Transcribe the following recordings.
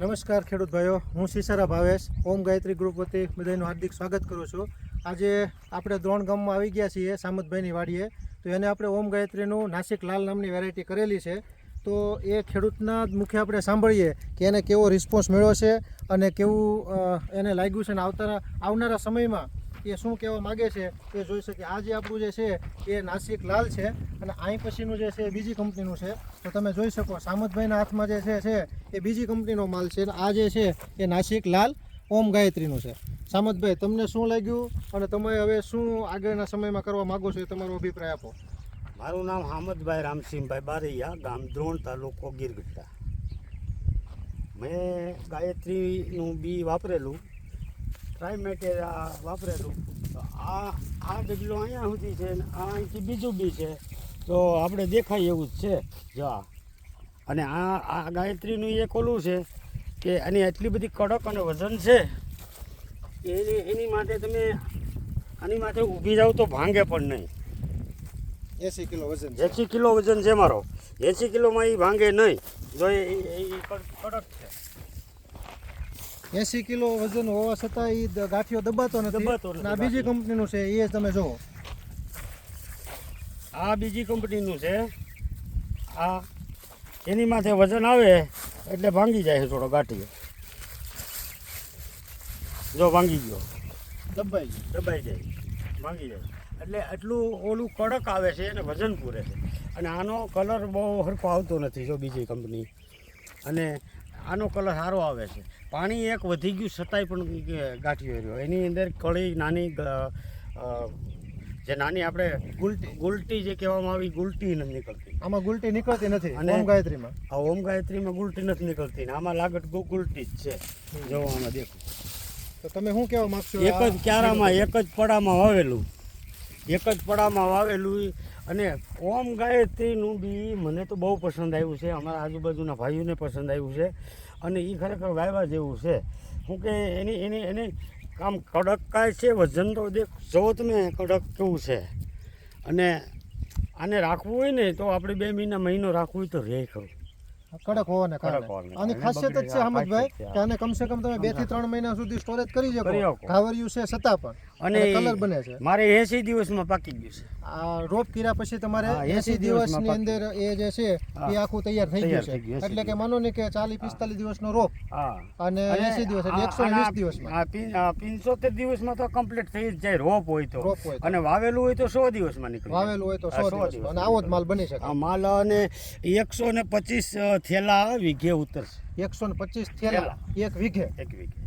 નમસ્કાર ખેડૂત ભાઈઓ, હું સિસારા ભાવેશ ઓમ ગાયત્રી ગ્રુપ વતી બધાનું હાર્દિક સ્વાગત કરું છું. આજે આપણે દ્રોણ ગામમાં આવી ગયા છીએ સામતભાઈની વાડીએ. તો એને આપણે ઓમ ગાયત્રીનું નાસિક લાલ નામની વેરાયટી કરેલી છે. તો એ ખેડૂતના જ મુખે આપણે સાંભળીએ કે એને કેવો રિસ્પોન્સ મળ્યો છે અને કેવું એને લાગ્યું છે. અને આવનારા સમયમાં એ શું કહેવા માગે છે એ જોઈ શકીએ. આ જે આપણું જે છે એ નાસિક લાલ છે અને અહીં પછીનું જે છે એ બીજી કંપનીનું છે. તો તમે જોઈ શકો સામતભાઈના હાથમાં જે છે એ બીજી કંપનીનો માલ છે. આ જે છે એ નાસિક લાલ ઓમ ગાયત્રીનું છે. સામતભાઈ, તમને શું લાગ્યું અને તમે હવે શું આગળના સમયમાં કરવા માગો છો એ તમારો અભિપ્રાય આપો. મારું નામ હામદભાઈ રામસિંહભાઈ બારૈયા, ગામ દ્રોણ, તાલુકો ગીરગઢડા. મેં ગાયત્રીનું બી વાપરેલું, ટ્રાયમેટેરા વાપરેલું. તો આ ડગલો અહીંયા સુધી છે ને આ અહીંથી બીજું બી છે. તો આપણે દેખાય એવું જ છે જો આ. અને આ ગાયત્રીનું એક ઓલું છે કે આની એટલી બધી કડક અને વજન છે કે એની માટે તમે આની માટે ઊભી જાઓ તો ભાંગે પણ નહીં. 80 કિલો વજન, 80 કિલો વજન છે મારો. 80 કિલોમાં એ ભાંગે નહીં. જો એ કડક છે. 80 કિલો વજન હોવા છતાં એ ગાંઠિયો દબાતો નથી. આ બીજી કંપનીનું છે એ તમે જુઓ. આ બીજી કંપનીનું છે. આ એની માથે વજન આવે એટલે ભાંગી જાય છે થોડો ગાંઠિયો. જો ભાંગી ગયો, દબાઈ જાય, ભાંગી જાય. એટલે એટલું ઓલું કડક આવે છે અને વજન પૂરે છે. અને આનો કલર બહુ સરખો આવતો નથી જો બીજી કંપની. અને આનો કલર સારો આવે છે. પાણી એક વધી ગયું છતાંય પણ ગાંઠિયો રહ્યો. એની અંદર કળી નાની જે નાની આપણે ગુલટી જે કહેવામાં આવી, ગુલટી નથી નીકળતી. આમાં ગુલટી નીકળતી નથી. અને ઓમ ગાયત્રીમાં ઓમ ગાયત્રીમાં ગુલટી નથી નીકળતી ને આમાં લાગત ગુલટી જ છે. જો આમાં દેખો. તો તમે શું કહેવા માગશો? એક જ ક્યારામાં એક જ પડામાં વાવેલું, અને ઓમ ગાયત્રીનું બી મને તો બહુ પસંદ આવ્યું છે. અમારા આજુબાજુના ભાઈઓને પસંદ આવ્યું છે. અને એ ખરેખર વાવ્યા જેવું છે. શું કે એની કામ કડક કાય છે, વજન તો જો તમે કડક કેવું છે. અને આને રાખવું હોય ને તો આપણે 2 મહિનો રાખવું હોય તો રહે ખરું. કડક હોવાને કારણે આની ખાસિયત જ છે હામદભાઈ કે આને કમસે કમ તમે 2 થી 3 મહિના સુધી સ્ટોરેજ કરી શકો. ઘાવરિયું છે છતાં પણ અને કલર બને છે. મારે 80 દિવસમાં પાકી ગયું છે. આ રોપ કર્યા પછી તમારે 80 દિવસની અંદર એ જે છે એ આખું તૈયાર થઈ ગયું છે. એટલે કે માનો ને કે 40-45 દિવસનો રોપ અને 80 દિવસ એટલે 120 દિવસમાં. 75 દિવસમાં તો કમ્પ્લીટ થઈ જ જાય રોપ હોય તો. અને વાવેલું હોય તો 100 દિવસમાં નીકળે. વાવેલું હોય તો 100 દિવસમાં. અને આવો જ માલ બની શકે. આ માલ અને 125 થેલા વીઘે ઉતરશે. 125 થેલા એક વીઘે.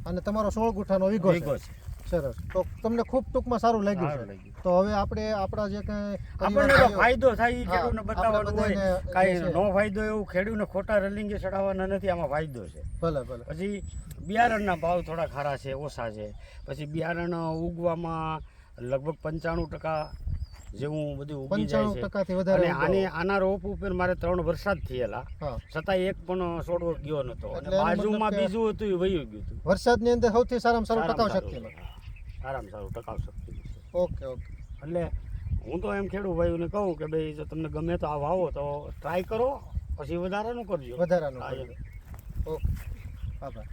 અને તમારો 16 ગુઠાનો વીઘો છે. સરસ. તો તમને ખૂબ ટૂંકમાં સારું લાગ્યું છે. તો હવે આપણે આપણા જે કંઈ આપણને ફાયદો થાય એ ખેડૂતને બતાવવાનું હોય. કાંઈ નો ફાયદો એવું ખેડૂતને ખોટા રલિંગે ચડાવવાના નથી. આમાં ફાયદો છે. ભલે. પછી બિયારણના ભાવ થોડા ખારા છે, ઓછા છે. પછી બિયારણ ઉગવામાં લગભગ 95% જેવું બધું ઉગી જાય છે. 95% વધારે. અને આના રોપ ઉપર મારે 3 વરસાદ થયેલા, છતાં એક પણ છોડવો ગયો નતો. અને બાજુમાં બીજું હતું એ વયું ગયું હતું. વરસાદની અંદર સૌથી સારામાં સારું ટકાવ શક્તિમાં. સારામાં સારું ટકાવ શક્તિ. ઓકે. એટલે હું તો એમ ખેડૂત ભાઈઓને કહું કે ભાઈ જો તમને ગમે તો આ વાવો તો ટ્રાય કરો, પછી વધારાનું કરજો. ઓકે, આભાર.